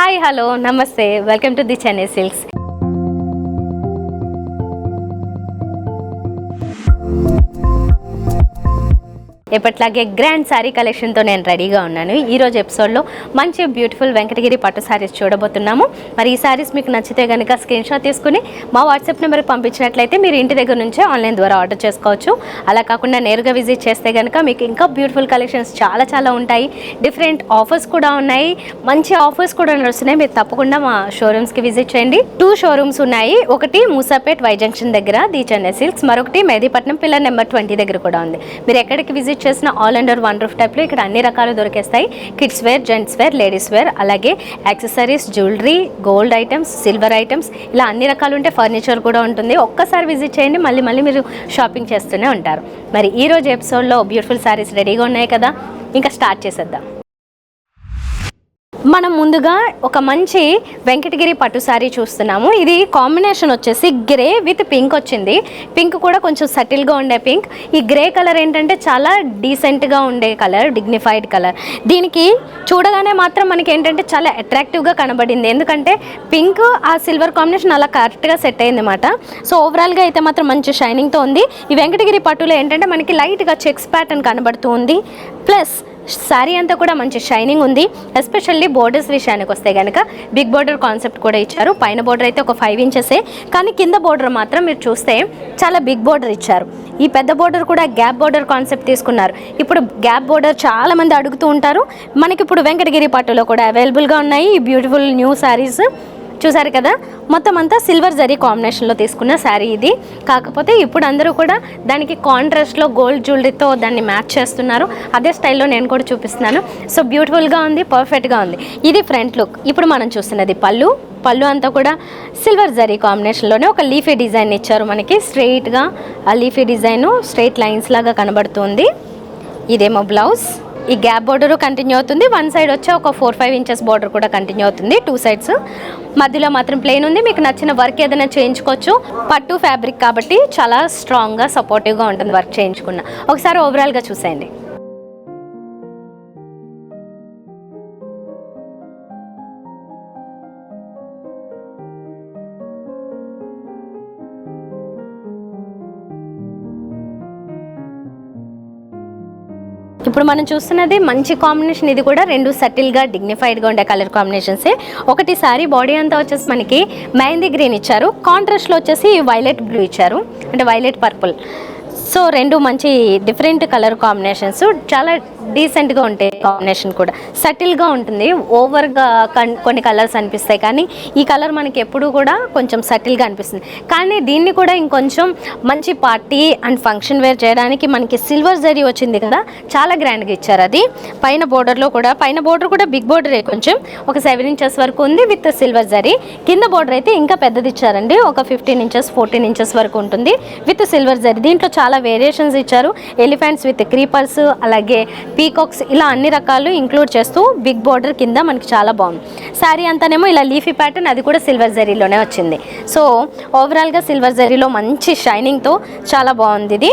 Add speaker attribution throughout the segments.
Speaker 1: Hi hello నమస్తే welcome to the Chennai silks. ఎప్పట్లాగే grand sari కలెక్షన్తో నేను రెడీగా ఉన్నాను. ఈరోజు ఎపిసోడ్లో మంచి బ్యూటిఫుల్ వెంకటగిరి పట్టు శారీస్ చూడబోతున్నాము. మరి ఈ శారీస్ మీకు నచ్చితే కనుక స్క్రీన్ షాట్ తీసుకుని మా వాట్సాప్ నెంబర్కి పంపించినట్లయితే మీరు ఇంటి దగ్గర నుంచే ఆన్లైన్ ద్వారా ఆర్డర్ చేసుకోవచ్చు. అలా కాకుండా నేరుగా విజిట్ చేస్తే కనుక మీకు ఇంకా బ్యూటిఫుల్ కలెక్షన్స్ చాలా ఉంటాయి. డిఫరెంట్ ఆఫర్స్ కూడా ఉన్నాయి, మంచి ఆఫర్స్ కూడా నడుస్తున్నాయి. మీరు తప్పకుండా మా షోరూమ్స్కి విజిట్ చేయండి. 2 షోరూమ్స్ ఉన్నాయి. ఒకటి మూసాపేట్ వై జంక్షన్ దగ్గర ది చెన్నై సిల్క్స్, మరొకటి మెహదీపట్నం పిల్లర్ నెంబర్ 20 దగ్గర కూడా ఉంది. మీరు ఎక్కడికి విజిట్ చేసిన ఆల్ అండర్ వన్ రూఫ్ టైప్లో ఇక్కడ అన్ని రకాలు దొరికేస్తాయి. Kids wear, gents wear, ladies wear, అలాగే accessories, jewellery, gold items, silver items, ఇలా అన్ని రకాలు ఉంటే ఫర్నిచర్ కూడా ఉంటుంది. ఒక్కసారి విజిట్ చేయండి, మళ్ళీ మీరు షాపింగ్ చేస్తూనే ఉంటారు. మరి ఈరోజు ఎపిసోడ్లో బ్యూటిఫుల్ శారీస్ రెడీగా ఉన్నాయి కదా, ఇంకా స్టార్ట్ చేసేద్దాం. మనం ముందుగా ఒక మంచి వెంకటగిరి పట్టు శారీ చూస్తున్నాము. ఇది కాంబినేషన్ వచ్చేసి గ్రే విత్ పింక్ వచ్చింది. పింక్ కూడా కొంచెం సటిల్గా ఉండే పింక్. ఈ గ్రే కలర్ ఏంటంటే చాలా డీసెంట్గా ఉండే కలర్, డిగ్నిఫైడ్ కలర్. దీనికి చూడగానే మాత్రం మనకి ఏంటంటే చాలా అట్రాక్టివ్గా కనబడింది. ఎందుకంటే పింక్ ఆ సిల్వర్ కాంబినేషన్ అలా కరెక్ట్గా సెట్ అయింది అన్నమాట. సో ఓవరాల్గా అయితే మాత్రం మంచి షైనింగ్తో ఉంది. ఈ వెంకటగిరి పట్టులో ఏంటంటే మనకి లైట్గా చెక్స్ ప్యాటర్న్ కనబడుతూ ఉంది. ప్లస్ శారీ అంతా కూడా మంచి షైనింగ్ ఉంది. ఎస్పెషల్లీ బోర్డర్స్ విషయానికి వస్తే కనుక బిగ్ బోర్డర్ కాన్సెప్ట్ కూడా ఇచ్చారు. పైన బోర్డర్ అయితే ఒక 5 ఇంచెసే, కానీ కింద బోర్డర్ మాత్రం మీరు చూస్తే చాలా బిగ్ బోర్డర్ ఇచ్చారు. ఈ పెద్ద బోర్డర్ కూడా గ్యాప్ బోర్డర్ కాన్సెప్ట్ తీసుకున్నారు. ఇప్పుడు గ్యాప్ బోర్డర్ చాలా మంది అడుగుతూ ఉంటారు. మనకి ఇప్పుడు వెంకటగిరి పట్టులో కూడా అవైలబుల్గా ఉన్నాయి ఈ బ్యూటిఫుల్ న్యూ శారీస్. చూసారు కదా, మొత్తం అంతా సిల్వర్ జరీ కాంబినేషన్లో తీసుకున్న శారీ ఇది. కాకపోతే ఇప్పుడు అందరూ కూడా దానికి కాంట్రాస్ట్లో గోల్డ్ జ్యువెలరీతో దాన్ని మ్యాచ్ చేస్తున్నారు. అదే స్టైల్లో నేను కూడా చూపిస్తున్నాను. సో బ్యూటిఫుల్గా ఉంది, పర్ఫెక్ట్గా ఉంది. ఇది ఫ్రంట్ లుక్. ఇప్పుడు మనం చూస్తున్నది పళ్ళు అంతా కూడా సిల్వర్ జరీ కాంబినేషన్లోనే ఒక లీఫీ డిజైన్ ఇచ్చారు. మనకి స్ట్రెయిట్గా ఆ లీఫీ డిజైన్ స్ట్రెయిట్ లైన్స్ లాగా కనబడుతుంది. ఇదేమో బ్లౌజ్. ఈ గ్యాప్ బోర్డరు కంటిన్యూ అవుతుంది. వన్ సైడ్ వచ్చి ఒక 4-5 ఇంచెస్ బోర్డర్ కూడా కంటిన్యూ అవుతుంది. 2 సైడ్స్. మధ్యలో మాత్రం ప్లెయిన్ ఉంది. మీకు నచ్చిన వర్క్ ఏదైనా చేయించుకోవచ్చు. పట్టు ఫ్యాబ్రిక్ కాబట్టి చాలా స్ట్రాంగ్గా సపోర్టివ్గా ఉంటుంది వర్క్ చేయించుకున్న. ఒకసారి ఓవరాల్గా చూసేయండి. ఇప్పుడు మనం చూస్తున్నది మంచి కాంబినేషన్. ఇది కూడా 2 సటిల్గా డిగ్నిఫైడ్గా ఉండే కలర్ కాంబినేషన్సే. ఒకటి సారీ బాడీ అంతా వచ్చేసి మనకి మెహందీ గ్రీన్ ఇచ్చారు, కాంట్రాస్ట్లో వచ్చేసి వైలెట్ బ్లూ ఇచ్చారు, అంటే వైలెట్ పర్పుల్. సో 2 మంచి డిఫరెంట్ కలర్ కాంబినేషన్స్, చాలా డీసెంట్గా ఉంటాయి. కాంబినేషన్ కూడా సటిల్గా ఉంటుంది. ఓవర్గా కొన్ని కలర్స్ అనిపిస్తాయి, కానీ ఈ కలర్ మనకి ఎప్పుడు కూడా కొంచెం సటిల్గా అనిపిస్తుంది. కానీ దీన్ని కూడా ఇంకొంచెం మంచి పార్టీ అండ్ ఫంక్షన్ వేర్ చేయడానికి మనకి సిల్వర్ జరీ వచ్చింది కదా, చాలా గ్రాండ్గా ఇచ్చారు. అది పైన బోర్డర్ కూడా బిగ్ బోర్డరే, కొంచెం ఒక 7 ఇంచెస్ వరకు ఉంది విత్ సిల్వర్ జరీ. కింద బోర్డర్ అయితే ఇంకా పెద్దది ఇచ్చారండి, ఒక 15 ఇంచెస్ 14 ఇంచెస్ వరకు ఉంటుంది విత్ సిల్వర్ జరీ. దీంట్లో చాలా వేరియేషన్స్ ఇచ్చారు. ఎలిఫెంట్స్ విత్ క్రీపర్స్, అలాగే పీకాక్స్, ఇలా అన్ని రకాలు ఇంక్లూడ్ చేస్తూ బిగ్ బోర్డర్ కింద మనకి చాలా బాగుంది. శారీ అంతానేమో ఇలా లీఫీ ప్యాటర్న్, అది కూడా సిల్వర్ జరీలోనే వచ్చింది. సో ఓవరాల్గా సిల్వర్ జరీలో మంచి షైనింగ్తో చాలా బాగుంది.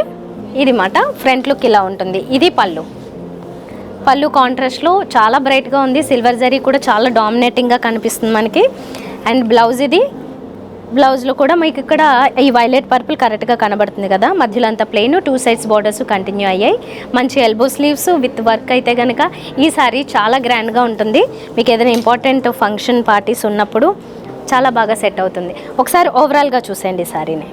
Speaker 1: ఇది మాట ఫ్రంట్ లుక్ ఇలా ఉంటుంది. ఇది పళ్ళు కాంట్రాస్ట్లో చాలా బ్రైట్గా ఉంది. సిల్వర్ జరీ కూడా చాలా డామినేటింగ్గా కనిపిస్తుంది మనకి. అండ్ బ్లౌజ్, ఇది బ్లౌజ్లో కూడా మీకు ఇక్కడ ఈ వైలెట్ పర్పుల్ కరెక్ట్గా కనబడుతుంది కదా. మధ్యలో అంతా ప్లెయిన్, 2 సైడ్స్ బోర్డర్స్ కంటిన్యూ అయ్యాయి. మంచి ఎల్బో స్లీవ్స్ విత్ వర్క్ అయితే కనుక ఈ సారీ చాలా గ్రాండ్గా ఉంటుంది. మీకు ఏదైనా ఇంపార్టెంట్ ఫంక్షన్ పార్టీస్ ఉన్నప్పుడు చాలా బాగా సెట్ అవుతుంది. ఒకసారి ఓవరాల్గా చూసేయండి ఈ సారీని.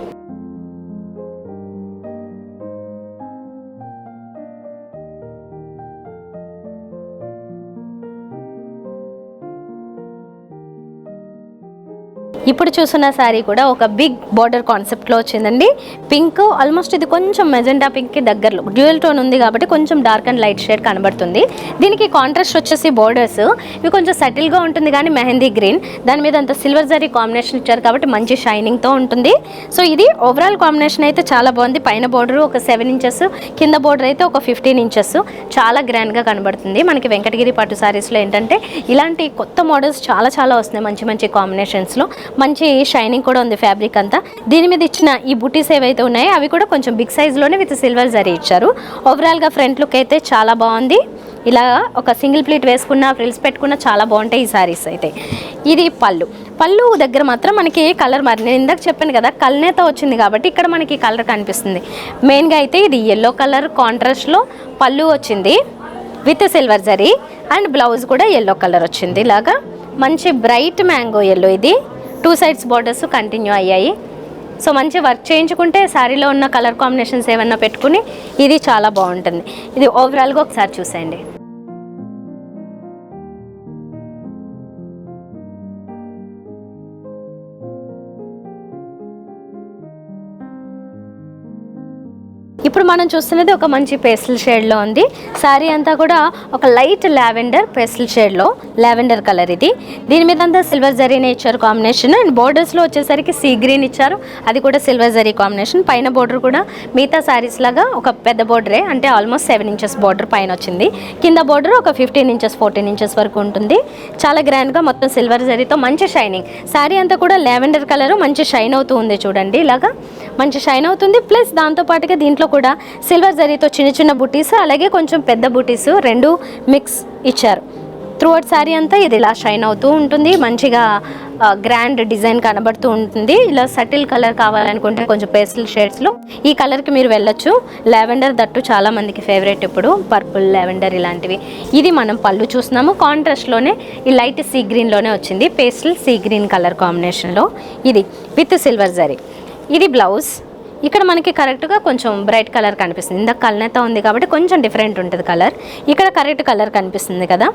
Speaker 1: ఇప్పుడు చూస్తున్న శారీ కూడా ఒక బిగ్ బార్డర్ కాన్సెప్ట్లో వచ్చిందండి. పింక్, ఆల్మోస్ట్ ఇది కొంచెం మెజెండా పింక్కి దగ్గరలో డ్యూయల్ టోన్ ఉంది కాబట్టి కొంచెం డార్క్ అండ్ లైట్ షేడ్ కనబడుతుంది. దీనికి కాంట్రాస్ట్ వచ్చేసి బోర్డర్స్ ఇవి కొంచెం సెటిల్గా ఉంటుంది, కానీ మెహందీ గ్రీన్, దాని మీద అంత సిల్వర్ జరీ కాంబినేషన్ ఇచ్చారు కాబట్టి మంచి షైనింగ్తో ఉంటుంది. సో ఇది ఓవరాల్ కాంబినేషన్ అయితే చాలా బాగుంది. పైన బోర్డర్ ఒక 7 ఇంచెస్, కింద బోర్డర్ అయితే ఒక 15 ఇంచెస్, చాలా గ్రాండ్గా కనబడుతుంది. మనకి వెంకటగిరి పట్టు శారీస్లో ఏంటంటే ఇలాంటి కొత్త మోడల్స్ చాలా వస్తున్నాయి మంచి కాంబినేషన్స్లో. మంచి షైనింగ్ కూడా ఉంది ఫ్యాబ్రిక్ అంతా. దీని మీద ఇచ్చిన ఈ బుటీస్ ఏవైతే ఉన్నాయో అవి కూడా కొంచెం బిగ్ సైజ్లోనే విత్ సిల్వర్ జరీ ఇచ్చారు. ఓవరాల్గా ఫ్రంట్ లుక్ అయితే చాలా బాగుంది. ఇలా ఒక సింగిల్ ప్లీట్ వేసుకున్న ఫ్రిల్స్ పెట్టుకున్న చాలా బాగుంటాయి ఈ సారీస్ అయితే. ఇది పళ్ళు దగ్గర మాత్రం మనకి కలర్ మరి నేను ఇందాక చెప్పాను కదా కల్నేత వచ్చింది కాబట్టి ఇక్కడ మనకి కలర్ కనిపిస్తుంది. మెయిన్గా అయితే ఇది ఎల్లో కలర్ కాంట్రాస్ట్లో పళ్ళు వచ్చింది with silver zari and blouse కూడా ఎల్లో కలర్ వచ్చింది. ఇలాగా మంచి బ్రైట్ మ్యాంగో ఎల్లో. ఇది 2 సైడ్స్ బార్డర్స్ కంటిన్యూ అయ్యాయి. సో మంచి వర్క్ చేయించుకుంటే శారీలో ఉన్న కలర్ కాంబినేషన్స్ ఏమన్నా పెట్టుకుని ఇది చాలా బాగుంటుంది. ఇది ఓవరాల్గా ఒకసారి చూసేయండి. ఇప్పుడు మనం చూస్తున్నది ఒక మంచి పేస్టల్ షేడ్లో ఉంది. శారీ అంతా కూడా ఒక లైట్ లావెండర్ పేస్టల్ షేడ్లో లావెండర్ కలర్. ఇది దీని మీద అంతా సిల్వర్ జరీనే ఇచ్చారు కాంబినేషన్. అండ్ బోర్డర్స్లో వచ్చేసరికి సీ గ్రీన్ ఇచ్చారు, అది కూడా సిల్వర్ జరీ కాంబినేషన్. పైన బోర్డర్ కూడా మిగతా శారీస్ లాగా ఒక పెద్ద బోర్డరే, అంటే ఆల్మోస్ట్ 7 ఇంచెస్ బోర్డర్ పైన వచ్చింది. కింద బోర్డర్ ఒక 15 ఇంచెస్ 14 ఇంచెస్ వరకు ఉంటుంది. చాలా గ్రాండ్గా మొత్తం సిల్వర్ జరీతో మంచి షైనింగ్. శారీ అంతా కూడా లావెండర్ కలర్ మంచి షైన్ అవుతూ ఉంది చూడండి. ఇలాగా మంచి షైన్ అవుతుంది. ప్లస్ దాంతోపాటుగా దీంట్లో కూడా సిల్వర్ జరీతో చిన్న చిన్న బుటీస్ అలాగే కొంచెం పెద్ద బుటీస్ రెండు మిక్స్ ఇచ్చారు. త్రూఅవుట్ శారీ అంతా ఇది ఇలా షైన్ అవుతూ ఉంటుంది. మంచిగా గ్రాండ్ డిజైన్ కనబడుతూ ఉంటుంది. ఇలా సటిల్ కలర్ కావాలనుకుంటే కొంచెం పేస్టల్ షేడ్స్లో ఈ కలర్కి మీరు వెళ్ళొచ్చు. లావెండర్ దట్టు చాలా మందికి ఫేవరెట్ ఇప్పుడు, పర్పుల్ లావెండర్ ఇలాంటివి. ఇది మనం పళ్ళు చూస్తున్నాము కాంట్రాస్ట్లోనే ఈ లైట్ సీ గ్రీన్లోనే వచ్చింది, పేస్టల్ సీ గ్రీన్ కలర్ కాంబినేషన్లో. ఇది విత్ సిల్వర్ జరీ. ఇది బ్లౌజ్. ఇక్కడ మనకి కరెక్ట్గా కొంచెం బ్రైట్ కలర్ కనిపిస్తుంది. ఇందాక కల్నేత ఉంది కాబట్టి కొంచెం డిఫరెంట్ ఉంటుంది కలర్. ఇక్కడ కరెక్ట్ కలర్ కనిపిస్తుంది కదా.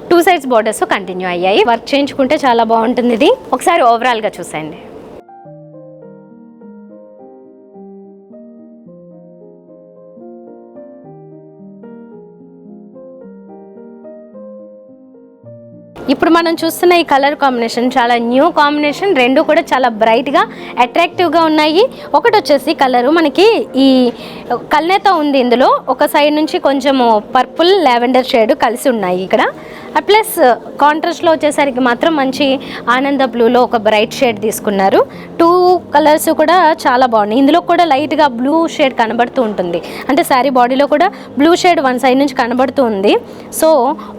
Speaker 1: 2 సైడ్స్ బోర్డర్స్ కంటిన్యూ అయ్యాయి. వర్క్ చేయించుకుంటే చాలా బాగుంటుంది. ఇది ఒకసారి ఓవరాల్గా చూసేయండి. ఇప్పుడు మనం చూస్తున్న ఈ కలర్ కాంబినేషన్ చాలా న్యూ కాంబినేషన్. రెండు కూడా చాలా బ్రైట్గా అట్రాక్టివ్గా ఉన్నాయి. ఒకటి వచ్చేసి కలరు మనకి ఈ కల్నేత ఉంది, ఇందులో ఒక సైడ్ నుంచి కొంచెము పర్పుల్ లావెండర్ షేడ్ కలిసి ఉన్నాయి ఇక్కడ. ప్లస్ కాంట్రాస్ట్లో వచ్చేసరికి మాత్రం మంచి ఆనంద బ్లూలో ఒక బ్రైట్ షేడ్ తీసుకున్నారు. 2 కలర్స్ కూడా చాలా బాగున్నాయి. ఇందులో కూడా లైట్గా బ్లూ షేడ్ కనబడుతూ ఉంటుంది, అంటే శారీ బాడీలో కూడా బ్లూ షేడ్ వన్ సైడ్ నుంచి కనబడుతూ ఉంది. సో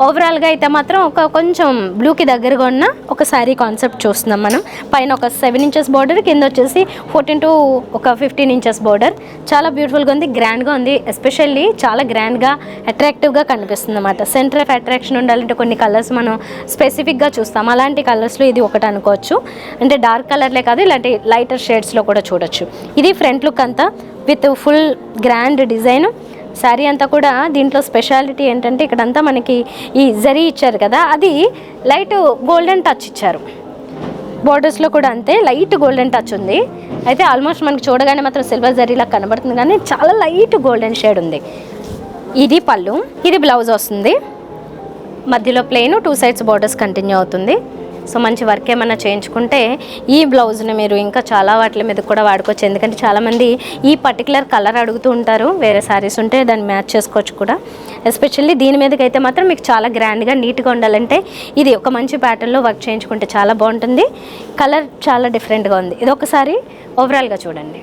Speaker 1: ఓవరాల్గా అయితే మాత్రం ఒక కొంచెం బ్లూకి దగ్గరగా ఉన్న ఒక శారీ కాన్సెప్ట్ చూస్తున్నాం మనం. పైన ఒక 7 ఇంచెస్ బార్డర్, కింద వచ్చేసి 14 to ఒక 15 ఇంచెస్ బార్డర్. చాలా బ్యూటిఫుల్గా ఉంది, గ్రాండ్గా ఉంది. ఎస్పెషల్లీ చాలా గ్రాండ్గా అట్రాక్టివ్గా కనిపిస్తుంది అన్నమాట. సెంటర్ ఆఫ్ అట్రాక్షన్ ఉండాలంటే కొన్ని కలర్స్ మనం స్పెసిఫిక్గా చూస్తాం, అలాంటి కలర్స్లో ఇది ఒకటి అనుకోవచ్చు. అంటే డార్క్ కలర్లే కాదు, ఇలాంటి లైటర్ షేడ్స్లో కూడా చూడొచ్చు. ఇది ఫ్రంట్ లుక్ అంతా with full grand design. Sari అంతా కూడా దీంట్లో స్పెషాలిటీ ఏంటంటే ఇక్కడంతా మనకి ఈ జరీ ఇచ్చారు కదా, అది లైట్ గోల్డెన్ టచ్ ఇచ్చారు. బోర్డర్స్లో కూడా అంతే లైట్ గోల్డెన్ టచ్ ఉంది. అయితే ఆల్మోస్ట్ మనకి చూడగానే మాత్రం సిల్వర్ జరీలా కనబడుతుంది, కానీ చాలా లైట్ గోల్డెన్ షేడ్ ఉంది. ఇది పళ్ళు, ఇది బ్లౌజ్ వస్తుంది. మధ్యలో ప్లెయిన్, 2 సైడ్స్ బోర్డర్స్ కంటిన్యూ అవుతుంది. సో మంచి వర్క్ ఏమైనా చేయించుకుంటే ఈ బ్లౌజ్ని మీరు ఇంకా చాలా వాటి మీద కూడా వాడుకోవచ్చు. ఎందుకంటే చాలామంది ఈ పర్టికులర్ కలర్ అడుగుతూ ఉంటారు, వేరే శారీస్ ఉంటే దాన్ని మ్యాచ్ చేసుకోవచ్చు కూడా. ఎస్పెషల్లీ దీని మీదకి అయితే మాత్రం మీకు చాలా గ్రాండ్గా నీట్గా ఉండాలంటే ఇది ఒక మంచి ప్యాటర్న్లో వర్క్ చేయించుకుంటే చాలా బాగుంటుంది. కలర్ చాలా డిఫరెంట్గా ఉంది. ఇది ఒకసారి ఓవరాల్గా చూడండి.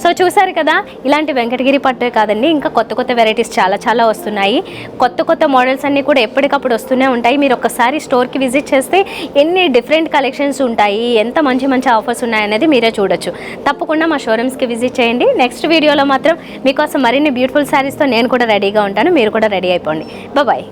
Speaker 1: సో చూసారు కదా, ఇలాంటి వెంకటగిరి పట్టే కాదండి, ఇంకా కొత్త కొత్త వెరైటీస్ చాలా వస్తున్నాయి. కొత్త మోడల్స్ అన్నీ కూడా ఎప్పటికప్పుడు వస్తూనే ఉంటాయి. మీరు ఒకసారి స్టోర్కి విజిట్ చేస్తే ఎన్ని డిఫరెంట్ కలెక్షన్స్ ఉంటాయి, ఎంత మంచి ఆఫర్స్ ఉన్నాయనేది మీరే చూడొచ్చు. తప్పకుండా మా షోరూమ్స్కి విజిట్ చేయండి. నెక్స్ట్ వీడియోలో మాత్రం మీకోసం మరిన్ని బ్యూటిఫుల్ శారీస్తో నేను కూడా రెడీగా ఉంటాను, మీరు కూడా రెడీ అయిపోండి. బాయ్.